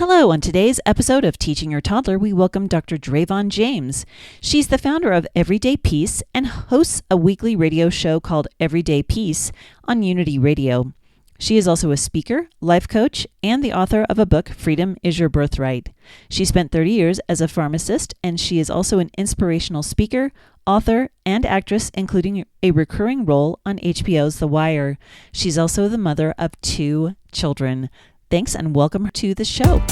Hello, on today's episode of Teaching Your Toddler, we welcome Dr. Dravon James. She's the founder of Everyday Peace and hosts a weekly radio show called Everyday Peace on Unity Radio. She is also a speaker, life coach, and the author of a book, Freedom is Your Birthright. She spent 30 years as a pharmacist, and she is also an inspirational speaker, author, and actress, including a recurring role on HBO's The Wire. She's also the mother of 2 children. Thanks and welcome to the show.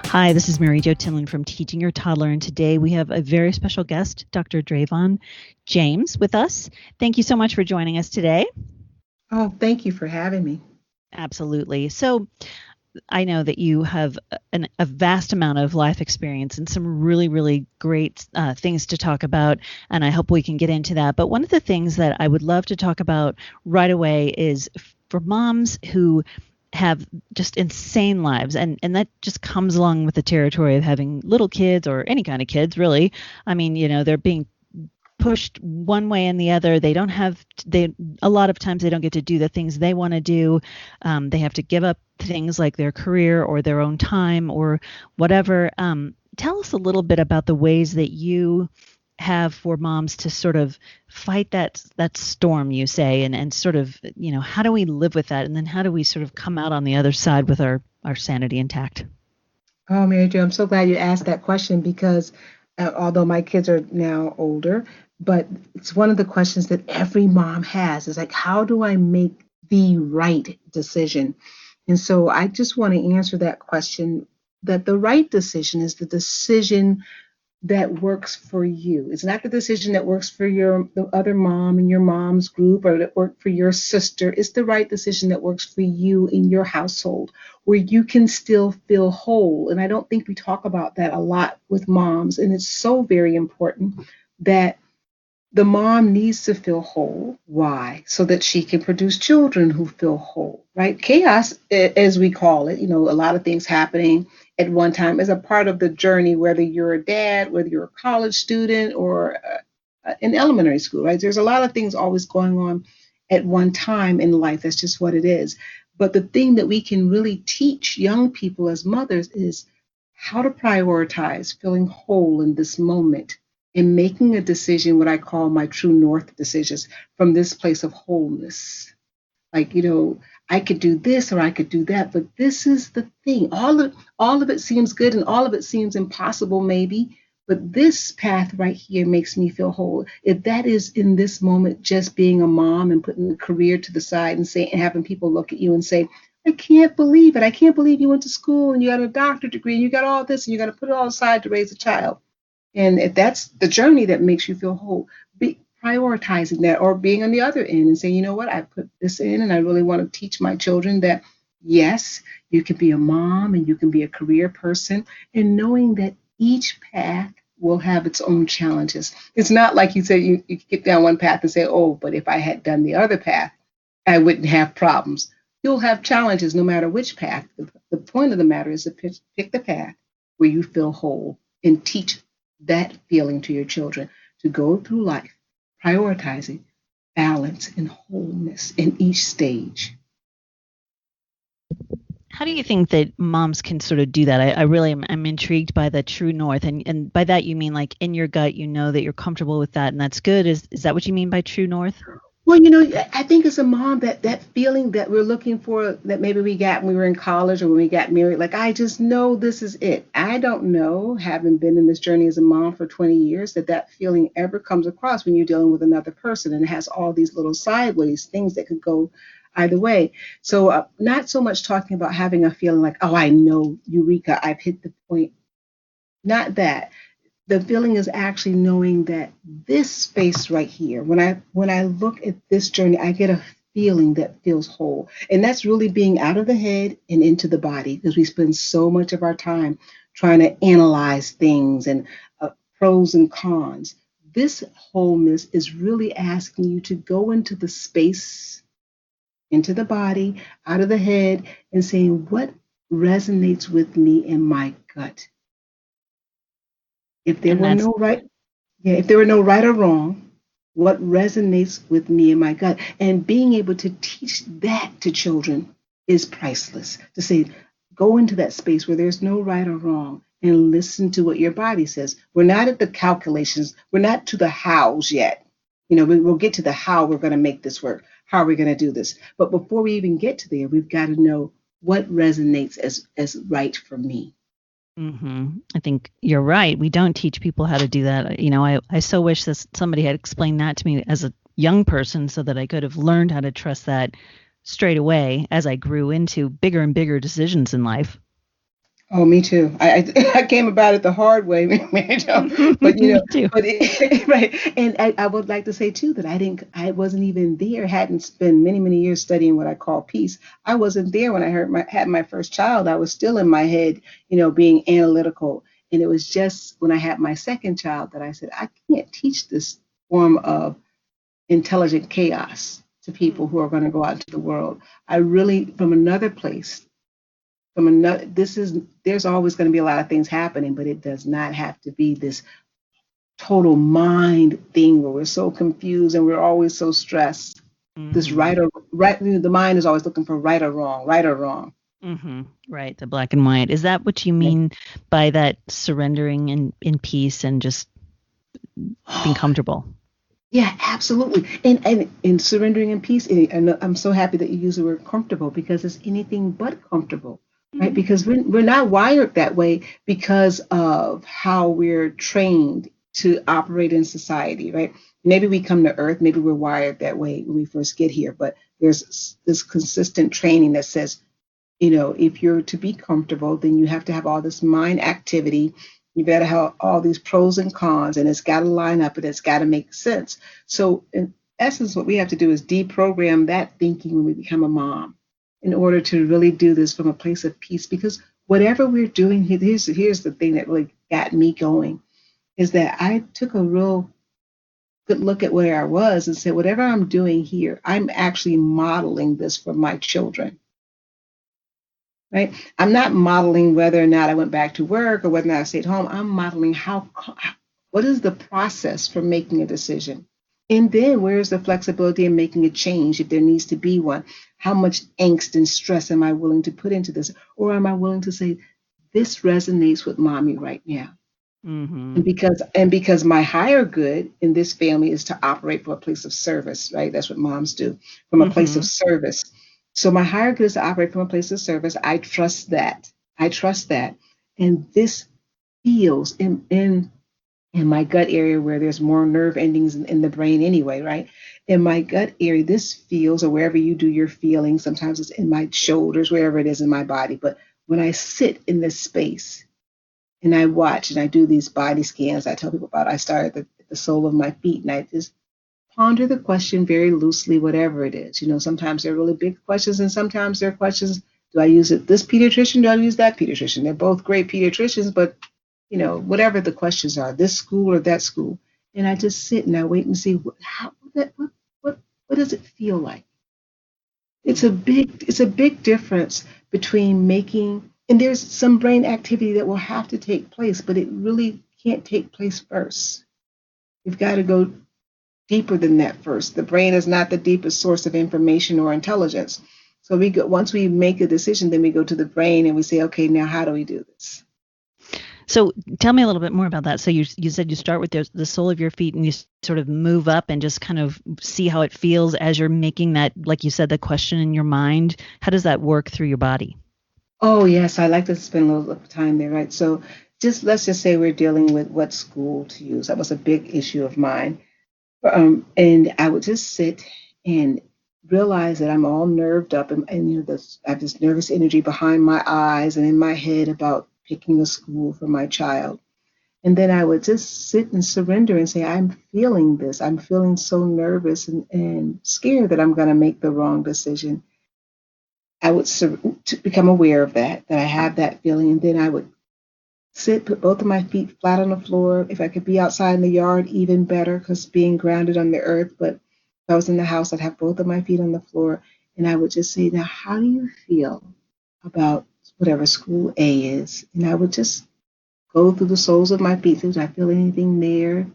Hi, this is Mary Jo Tinlin from Teaching Your Toddler, and today we have a very special guest, Dr. Dravon James, with us. Thank you so much for joining us today. Oh, thank you for having me. Absolutely. So I know that you have a vast amount of life experience and some really, really great things to talk about, and I hope we can get into that. But one of the things that I would love to talk about right away is for moms who have just insane lives, and that just comes along with the territory of having little kids or any kind of kids, really. I mean, you know, they're being pushed one way and the other. A lot of times they don't get to do the things they want to do. They have to give up things like their career or their own time or whatever. Tell us a little bit about the ways that you have for moms to sort of fight that storm, you say, and sort of, you know, how do we live with that? And then how do we sort of come out on the other side with our sanity intact? Oh, Mary Jo, I'm so glad you asked that question because although my kids are now older, but it's one of the questions that every mom has is like, how do I make the right decision? And so I just want to answer that question, that the right decision is the decision that works for you. It's not the decision that works for the other mom in your mom's group or that worked for your sister. It's the right decision that works for you in your household where you can still feel whole. And I don't think we talk about that a lot with moms. And it's so very important that the mom needs to feel whole. Why? So that she can produce children who feel whole, right? Chaos, as we call it, you know, a lot of things happening at one time is a part of the journey, whether you're a dad, whether you're a college student or in elementary school, right? There's a lot of things always going on at one time in life. That's just what it is. But the thing that we can really teach young people as mothers is how to prioritize feeling whole in this moment and making a decision, what I call my true north decisions, from this place of wholeness. Like, you know, I could do this or I could do that, but this is the thing. All of it seems good and all of it seems impossible maybe, but this path right here makes me feel whole. If that is in this moment just being a mom and putting the career to the side and having people look at you and say, I can't believe it. I can't believe you went to school and you got a doctorate degree and you got all this and you got to put it all aside to raise a child. And if that's the journey that makes you feel whole, be prioritizing that or being on the other end and saying, you know what, I put this in and I really want to teach my children that, yes, you can be a mom and you can be a career person, and knowing that each path will have its own challenges. It's not like you said you get down one path and say, oh, but if I had done the other path, I wouldn't have problems. You'll have challenges no matter which path. The point of the matter is to pick the path where you feel whole and teach that feeling to your children to go through life, prioritizing balance and wholeness in each stage. How do you think that moms can sort of do that? I really am intrigued by the true north. And by that, you mean like in your gut, you know that you're comfortable with that and that's good. Is that what you mean by true north? Well, you know, I think as a mom, that feeling that we're looking for, that maybe we got when we were in college or when we got married, like, I just know this is it. I don't know, having been in this journey as a mom for 20 years, that feeling ever comes across when you're dealing with another person, and it has all these little sideways things that could go either way. So not so much talking about having a feeling like, oh, I know, Eureka, I've hit the point. Not that. The feeling is actually knowing that this space right here, when I look at this journey, I get a feeling that feels whole. And that's really being out of the head and into the body, because we spend so much of our time trying to analyze things and pros and cons. This wholeness is really asking you to go into the space, into the body, out of the head, and saying, what resonates with me in my gut? If there were no right, if there were no right or wrong, what resonates with me in my gut? And being able to teach that to children is priceless. To say, go into that space where there's no right or wrong and listen to what your body says. We're not at the calculations. We're not to the hows yet. We'll get to the how we're going to make this work. How are we going to do this? But before we even get to there, we've got to know what resonates as right for me. I think you're right. We don't teach people how to do that. I so wish that somebody had explained that to me as a young person so that I could have learned how to trust that straight away as I grew into bigger and bigger decisions in life. Oh, me too. I came about it the hard way, but Me too. right. And I would like to say too that I wasn't even there. Hadn't spent many years studying what I call peace. I wasn't there when I had my first child. I was still in my head, being analytical. And it was just when I had my second child that I said, I can't teach this form of intelligent chaos to people who are going to go out into the world. I really, from another place, there's always going to be a lot of things happening, but it does not have to be this total mind thing where we're so confused and we're always so stressed. This the mind is always looking for right or wrong, right or wrong. Right, the black and white. Is that what you mean by that surrendering in peace and just being comfortable? Yeah, absolutely. And surrendering in peace. And I'm so happy that you use the word comfortable because it's anything but comfortable, right? Because we're not wired that way because of how we're trained to operate in society, right? Maybe we come to Earth, maybe we're wired that way when we first get here, but there's this consistent training that says, if you're to be comfortable, then you have to have all this mind activity. You better have all these pros and cons, and it's got to line up and it's got to make sense. So, in essence, what we have to do is deprogram that thinking when we become a mom in order to really do this from a place of peace. Because whatever we're doing, here's the thing that really got me going is that I took a real good look at where I was and said, whatever I'm doing here, I'm actually modeling this for my children. Right? I'm not modeling whether or not I went back to work or whether or not I stayed home. I'm modeling what is the process for making a decision? And then where's the flexibility in making a change if there needs to be one? How much angst and stress am I willing to put into this? Or am I willing to say, this resonates with mommy right now? And because my higher good in this family is to operate from a place of service, right? That's what moms do, from a place of service. So my higher good is to operate from a place of service. I trust that. And this feels in my gut area where there's more nerve endings in the brain anyway, right? In my gut area, this feels, or wherever you do your feeling, sometimes it's in my shoulders, wherever it is in my body. But when I sit in this space and I watch and I do these body scans, I tell people about, I start at the sole of my feet and I just ponder the question very loosely, whatever it is. Sometimes they're really big questions, and sometimes they're questions, do I use this pediatrician? Do I use that pediatrician? They're both great pediatricians, but, whatever the questions are, this school or that school. And I just sit and I wait and see what does it feel like? It's a big difference between and there's some brain activity that will have to take place, but it really can't take place first. You've got to go deeper than that first. The brain is not the deepest source of information or intelligence. So once we make a decision, then we go to the brain and we say, okay, now how do we do this? So tell me a little bit more about that. So you said you start with the sole of your feet and you sort of move up and just kind of see how it feels as you're making that, like you said, the question in your mind. How does that work through your body? Oh, yes. I like to spend a little time there, right? So let's just say we're dealing with what school to use. That was a big issue of mine. And I would just sit and realize that I'm all nerved up and I have this nervous energy behind my eyes and in my head about picking a school for my child. And then I would just sit and surrender and say, I'm feeling this. I'm feeling so nervous and scared that I'm going to make the wrong decision. I would to become aware of that I have that feeling. And then I would put both of my feet flat on the floor. If I could be outside in the yard, even better, because being grounded on the earth. But if I was in the house, I'd have both of my feet on the floor. And I would just say, now, how do you feel about whatever school A is? And I would just go through the soles of my feet. Do I feel anything there?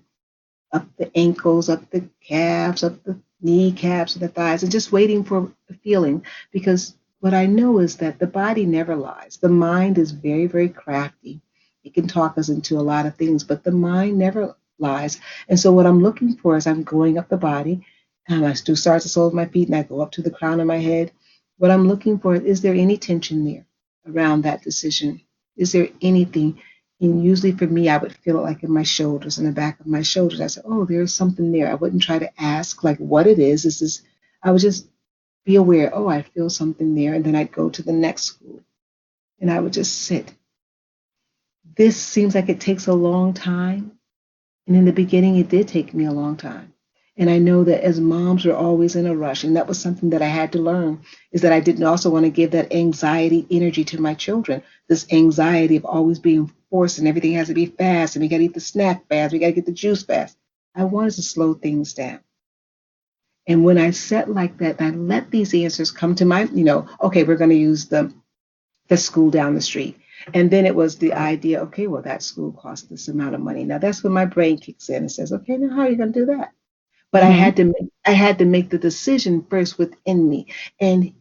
Up the ankles, up the calves, up the kneecaps and the thighs, and just waiting for a feeling. Because what I know is that the body never lies. The mind is very, very crafty. It can talk us into a lot of things, but the mind never lies. And so what I'm looking for is I'm going up the body, and I do start at the soles of my feet, and I go up to the crown of my head. What I'm looking for is there any tension there around that decision? Is there anything? And usually for me, I would feel it like in my shoulders, in the back of my shoulders. I said, oh, there's something there. I wouldn't try to ask like what it is. This is, I would just be aware, oh, I feel something there. And then I'd go to the next school and I would just sit. This seems like it takes a long time. And in the beginning, it did take me a long time. And I know that as moms, we're always in a rush. And that was something that I had to learn is that I didn't also want to give that anxiety energy to my children. This anxiety of always being forced and everything has to be fast and we got to eat the snack fast. We got to get the juice fast. I wanted to slow things down. And when I sat like that, I let these answers come to my, okay, we're going to use the school down the street. And then it was the idea, okay, well, that school costs this amount of money. Now that's when my brain kicks in and says, okay, now how are you going to do that? But Mm-hmm. I had to make the decision first within me. And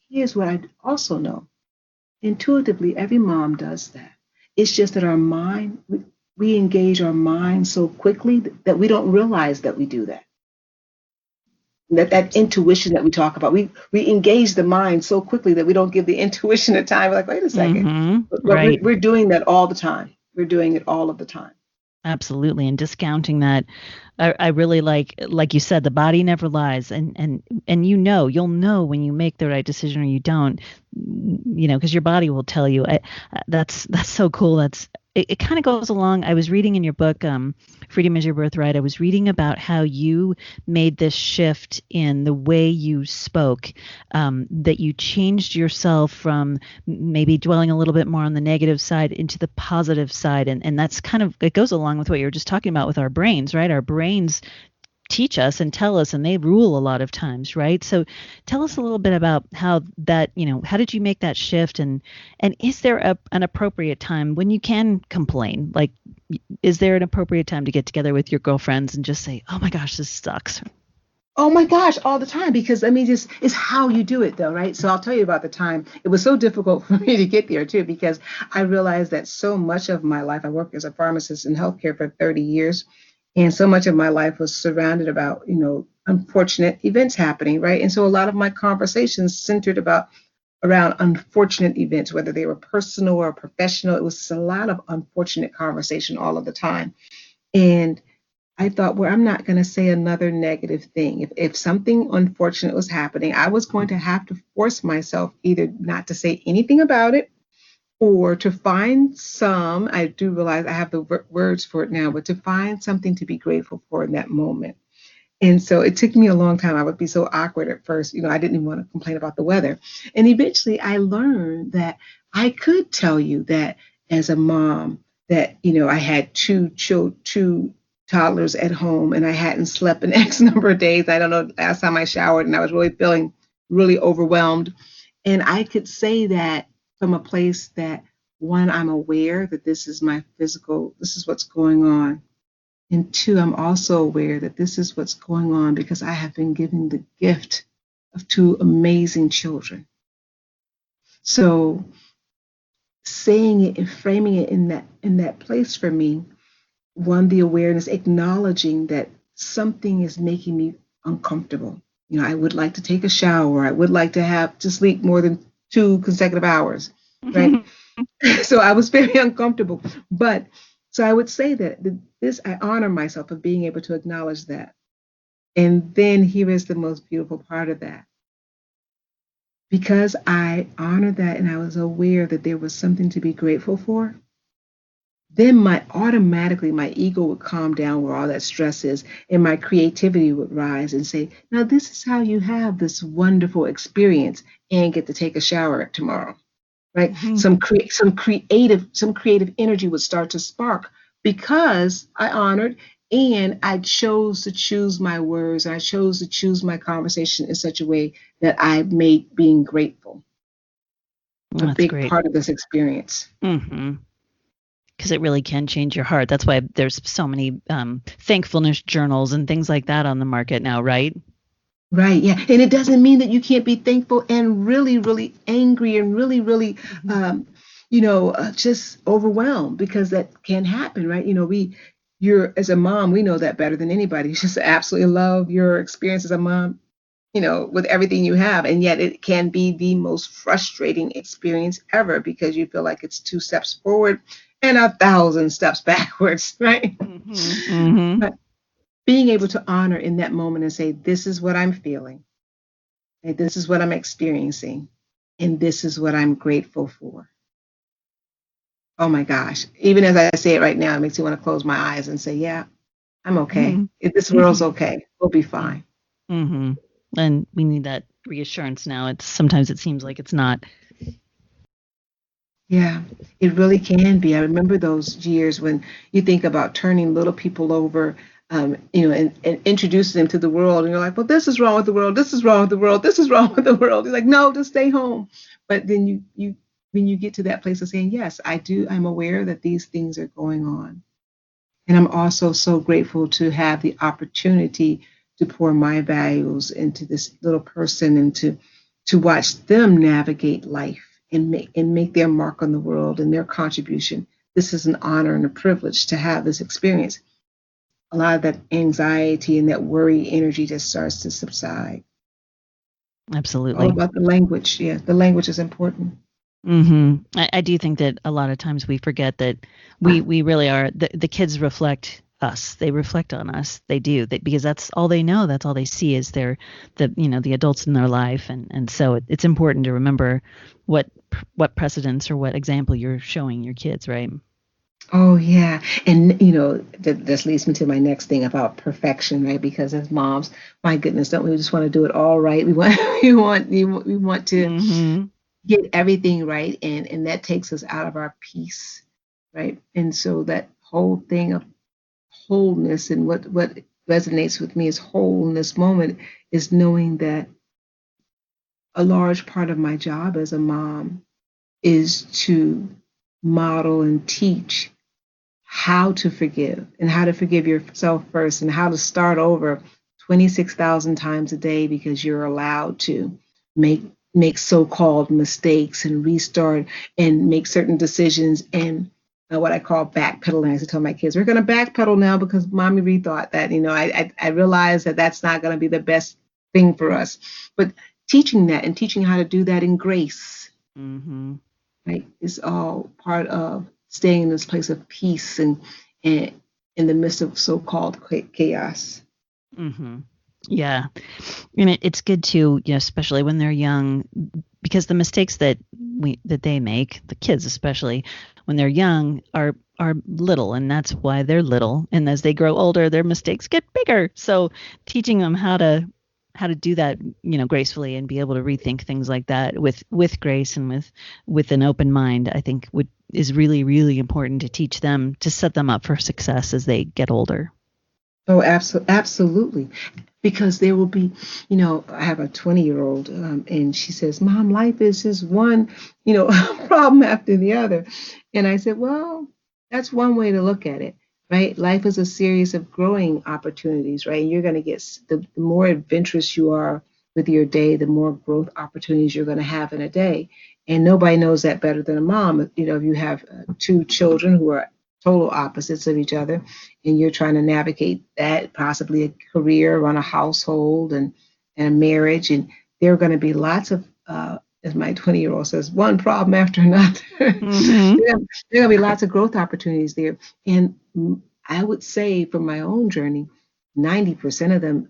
here's what I also know. Intuitively, every mom does that. It's just that our mind, we engage our mind so quickly that we don't realize that we do that. That intuition that we talk about, we engage the mind so quickly that we don't give the intuition a time. We're like, wait a second. Mm-hmm. But Right. we're doing that all the time. We're doing it all of the time. Absolutely. And discounting that, I really like you said, the body never lies. And you'll know when you make the right decision or you don't, because your body will tell you. That's so cool. It kind of goes along. I was reading in your book, Freedom is Your Birthright. I was reading about how you made this shift in the way you spoke, that you changed yourself from maybe dwelling a little bit more on the negative side into the positive side. And that's it goes along with what you were just talking about with our brains, right? Our brains teach us and tell us, and they rule a lot of times, right? So tell us a little bit about how that, how did you make that shift, and is there an appropriate time when you can complain? Like, is there an appropriate time to get together with your girlfriends and just say, oh my gosh, this sucks? Oh my gosh, all the time. Because I mean, just it's how you do it though, right? So I'll tell you about the time. It was so difficult for me to get there too, because I realized that so much of my life, I worked as a pharmacist in healthcare for 30 years. And so much of my life was surrounded about, unfortunate events happening, right? And so a lot of my conversations centered around unfortunate events, whether they were personal or professional. It was a lot of unfortunate conversation all of the time. And I thought, well, I'm not going to say another negative thing. If something unfortunate was happening, I was going to have to force myself either not to say anything about it or to find I do realize I have the words for it now, but to find something to be grateful for in that moment. And so it took me a long time. I would be so awkward at first. I didn't even want to complain about the weather. And eventually I learned that I could tell you that as a mom that, I had two toddlers at home and I hadn't slept in X number of days. I don't know, last time I showered and I was really feeling really overwhelmed. And I could say that from a place that, one, I'm aware that this is this is what's going on. And two, I'm also aware that this is what's going on because I have been given the gift of two amazing children. So saying it and framing it in that place for me, one, the awareness, acknowledging that something is making me uncomfortable. I would like to take a shower. I would like to have to sleep more than 2 consecutive hours, right? So I was very uncomfortable. But so I would say that I honor myself for being able to acknowledge that. And then here is the most beautiful part of that. Because I honored that and I was aware that there was something to be grateful for, then my ego would calm down where all that stress is, and my creativity would rise and say, now this is how you have this wonderful experience and get to take a shower tomorrow. Right? Mm-hmm. Some creative energy would start to spark because I honored and I chose to choose my words. And I chose to choose my conversation in such a way that I made being grateful a That's big great. part of this experience. Mm-hmm. Because it really can change your heart. That's why there's so many thankfulness journals and things like that on the market now, right? Right. Yeah. And it doesn't mean that you can't be thankful and really, really angry and really, really, Mhm. um, just overwhelmed, because that can happen, right? You're, as a mom, we know that better than anybody. You just absolutely love your experience as a mom, with everything you have. And yet it can be the most frustrating experience ever, because you feel like it's two steps forward and a thousand steps backwards, right? Mhm. Mhm. But being able to honor in that moment and say, this is what I'm feeling. And this is what I'm experiencing. And this is what I'm grateful for. Oh my gosh. Even as I say it right now, it makes me want to close my eyes and say, yeah, I'm okay. Mhm. If this world's Mhm. okay, we'll be fine. Mhm. And we need that reassurance now. It's sometimes it seems like it's not. Yeah, it really can be. I remember those years when you think about turning little people over, and introducing them to the world. And you're like, well, this is wrong with the world. This is wrong with the world. This is wrong with the world. You're like, no, just stay home. But then when you get to that place of saying, yes, I do, I'm aware that these things are going on. And I'm also so grateful to have the opportunity to pour my values into this little person, and to watch them navigate life and make their mark on the world and their contribution. This is an honor and a privilege to have this experience. A lot of that anxiety and that worry energy just starts to subside. All Absolutely. about the language. Yeah, the language is important. I do think that a lot of times we forget that we really are the kids reflect us. They reflect on us. They do. Because that's all they know. That's all they see is the adults in their life, and so it's important to remember what what precedents or what example you're showing your kids, right? Oh yeah, and this leads me to my next thing about perfection, right? Because as moms, my goodness, don't we just want to do it all right? We want we want to Mhm. get everything right, and that takes us out of our peace, right? And so that whole thing of wholeness, and what resonates with me is whole in this moment, is knowing that a large part of my job as a mom is to model and teach how to forgive, and how to forgive yourself first, and how to start over 26,000 times a day, because you're allowed to make make so-called mistakes and restart and make certain decisions, and what I call backpedaling. I used to tell my kids, we're going to backpedal now because mommy rethought that. I realize that that's not going to be the best thing for us, but teaching that and teaching how to do that in grace, Mhm. right, is all part of staying in this place of peace, and in the midst of so-called chaos. Mhm. Yeah. And it's good to, especially when they're young, because the mistakes that they make, the kids especially, when they're young are little, and that's why they're little. And as they grow older, their mistakes get bigger. So teaching them how to do that, gracefully, and be able to rethink things like that with grace and with an open mind, I think would is really, really important to teach them, to set them up for success as they get older. Oh, absolutely. Because there will be, I have a 20-year-old, and she says, Mom, life is just one, problem after the other. And I said, well, that's one way to look at it, right? Life is a series of growing opportunities, right? You're going to get, the more adventurous you are with your day, the more growth opportunities you're going to have in a day. And nobody knows that better than a mom. If you have two children who are total opposites of each other, and you're trying to navigate that, possibly a career, run a household, and a marriage, and there are going to be lots of, as my 20-year-old says, one problem after another. Mhm. There are going to be lots of growth opportunities there, and I would say from my own journey, 90% of them,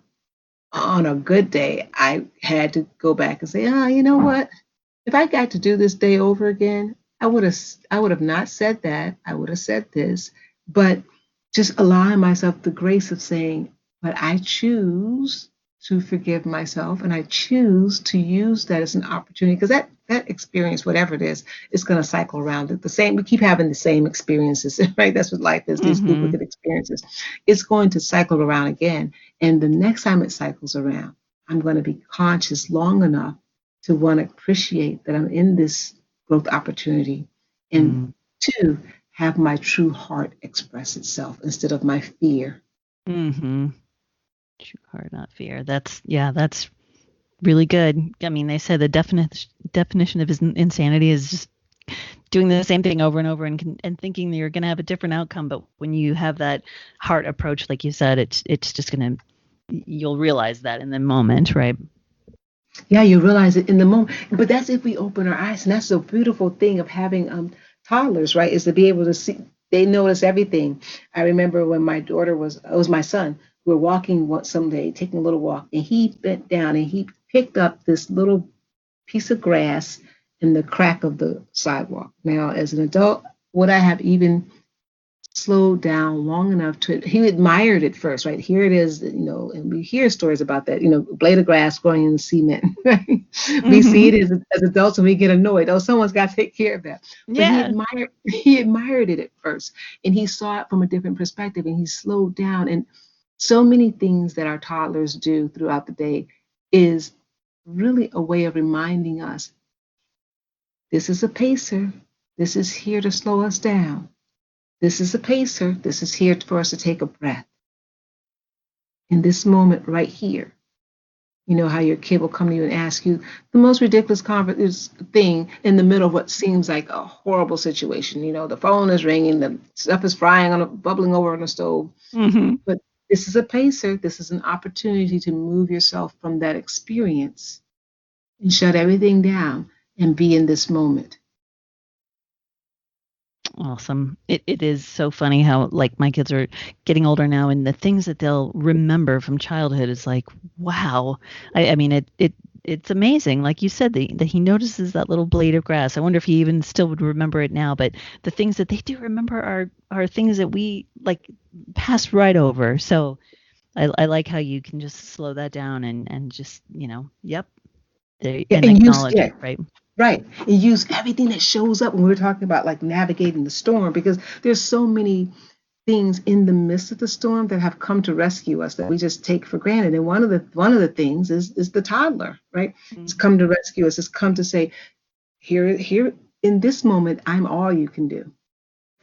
on a good day, I had to go back and say, you know what? If I got to do this day over again, I would have not said that. I would have said this, but just allowing myself the grace of saying, but I choose to forgive myself, and I choose to use that as an opportunity, because that experience, whatever it is going to cycle around. The same, we keep having the same experiences, right? That's what life is, these Mhm. duplicate experiences. It's going to cycle around again. And the next time it cycles around, I'm going to be conscious long enough to want to appreciate that I'm in this growth opportunity, and Mm. two, have my true heart express itself instead of my fear. Mhm. True heart, not fear. That's really good. I mean, they said the definition of insanity is just doing the same thing over and over and thinking that you're going to have a different outcome. But when you have that heart approach, like you said, it's just going to, you'll realize that in the moment, right? Yeah, you realize it in the moment. But that's if we open our eyes. And that's the beautiful thing of having toddlers, right? Is to be able to see, they notice everything. I remember when my daughter it was my son, we were walking someday, taking a little walk, and he bent down and he picked up this little piece of grass in the crack of the sidewalk. Now, as an adult, would I have even slowed down long enough to, he admired it first, right? Here it is, and we hear stories about that, blade of grass growing in the cement, right? We see it as adults and we get annoyed. Oh, someone's got to take care of that. But Yeah. he admired it at first, and he saw it from a different perspective, and he slowed down. And so many things that our toddlers do throughout the day is really a way of reminding us, this is a pacer. This is here to slow us down. This is a pacer. This is here for us to take a breath. In this moment right here, you know how your kid will come to you and ask you the most ridiculous thing in the middle of what seems like a horrible situation. The phone is ringing, the stuff is bubbling over on the stove. Mm-hmm. But this is a pacer. This is an opportunity to move yourself from that experience and shut everything down and be in this moment. Awesome. It is so funny how, like, my kids are getting older now, and the things that they'll remember from childhood is like, wow. I mean, it's amazing. Like you said, that he notices that little blade of grass. I wonder if he even still would remember it now. But the things that they do remember are things that we like pass right over. So I like how you can just slow that down and just, yep, Yeah, and and use acknowledge yeah, it, right? right. And use everything that shows up when we're talking about like navigating the storm, because there's so many things in the midst of the storm that have come to rescue us that we just take for granted. And one of the things is the toddler, right? It's Mm-hmm. come to rescue us. It's come to say, here in this moment, I'm all you can do.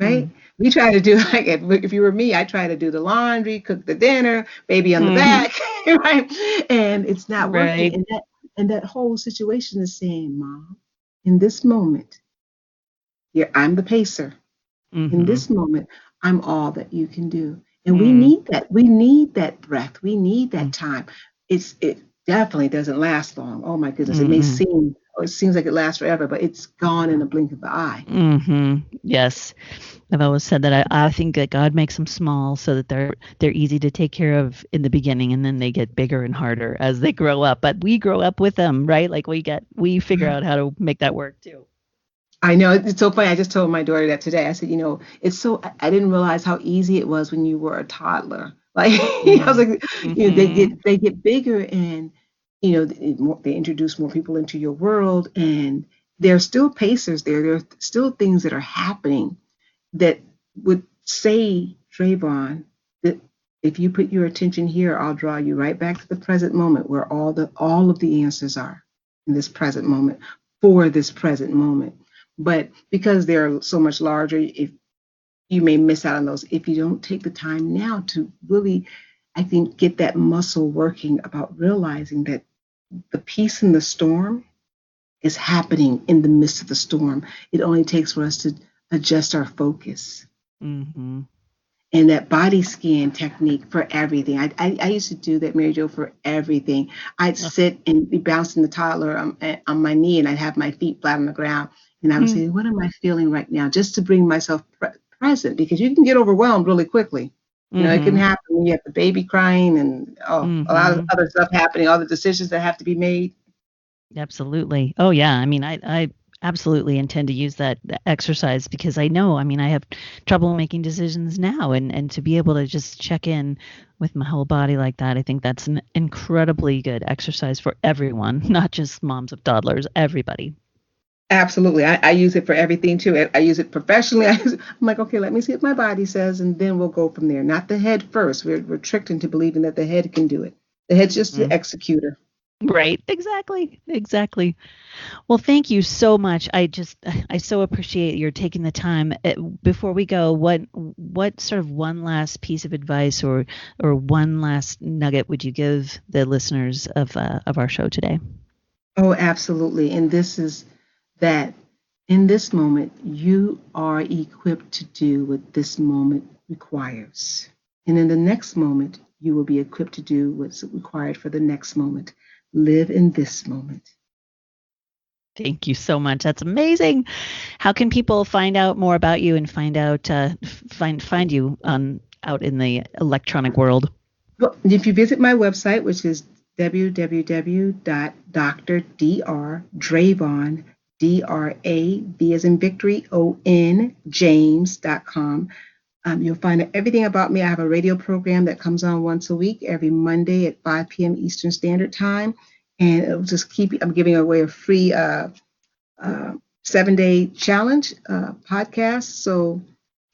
Right? We try to do like if you were me, I try to do the laundry, cook the dinner, baby on the Mm-hmm. back, right? And it's not working. Right. And that whole situation is saying, Mom, in this moment, I'm the pacer. In Mm-hmm. this moment, I'm all that you can do. And we Mm-hmm. need that. We need that breath. We need that time. It definitely doesn't last long. Oh my goodness. Mm-hmm. It seems like it lasts forever, but it's gone in a blink of the eye. Mm-hmm. Yes. I've always said that I think that God makes them small so that they're easy to take care of in the beginning, and then they get bigger and harder as they grow up. But we grow up with them, right? Like we figure out how to make that work too. I know it's so funny. I just told my daughter that today. I said, it's so I didn't realize how easy it was when you were a toddler. Like I was like, they Mm-hmm. get bigger, and they introduce more people into your world, and there are still pacers there. There are still things that are happening that would say, Dravon, that if you put your attention here, I'll draw you right back to the present moment where all of the answers are in this present moment for this present moment. But because they're so much larger, if you may miss out on those if you don't take the time now to really, I think, get that muscle working about realizing that the peace in the storm is happening in the midst of the storm. It only takes for us to adjust our focus. Mm-hmm. And that body scan technique for everything. I used to do that, Mary Jo, for everything. I'd sit and be bouncing the toddler on my knee, and I'd have my feet flat on the ground. And I would say, what am I feeling right now? Just to bring myself present, because you can get overwhelmed really quickly. It can Mm-hmm. happen when you have the baby crying and a lot of Mm-hmm. other stuff happening, all the decisions that have to be made. Absolutely. Oh yeah. I mean, I absolutely intend to use that exercise because I know, I mean, I have trouble making decisions now, and to be able to just check in with my whole body like that, I think that's an incredibly good exercise for everyone, not just moms of toddlers, everybody. Absolutely. I use it for everything too. I use it professionally. I'm like, okay, let me see what my body says, and then we'll go from there. Not the head first. We're tricked into believing that the head can do it. The head's just the Mm. executor. Right. Exactly. Well, thank you so much. I so appreciate your taking the time. Before we go, what sort of one last piece of advice or one last nugget would you give the listeners of our show today? Oh, absolutely. And this is that in this moment, you are equipped to do what this moment requires. And in the next moment, you will be equipped to do what's required for the next moment. Live in this moment. Thank you so much. That's amazing. How can people find out more about you and find you on out in the electronic world? Well, if you visit my website, which is www.drdravon, D-R-A-V as in victory, O-N, James.com. You'll find everything about me. I have a radio program that comes on once a week, every Monday at 5 p.m. Eastern Standard Time. And it'll just I'm giving away a free 7-day challenge podcast. So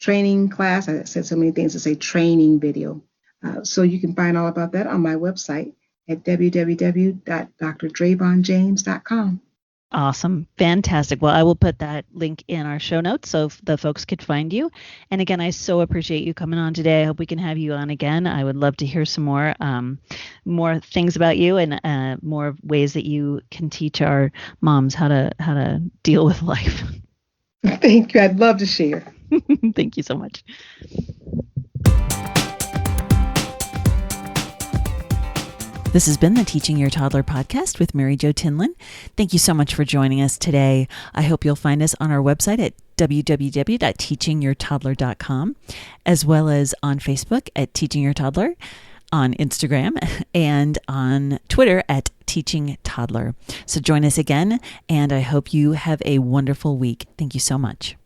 training class, I said so many things to say training video. So you can find all about that on my website at www.drdravonjames.com. Awesome. Fantastic. Well, I will put that link in our show notes so the folks could find you. And again, I so appreciate you coming on today. I hope we can have you on again. I would love to hear some more things about you and more ways that you can teach our moms how to deal with life. Thank you. I'd love to share. Thank you so much. This has been the Teaching Your Toddler podcast with Mary Jo Tinlin. Thank you so much for joining us today. I hope you'll find us on our website at www.teachingyourtoddler.com, as well as on Facebook at Teaching Your Toddler, on Instagram, and on Twitter at Teaching Toddler. So join us again, and I hope you have a wonderful week. Thank you so much.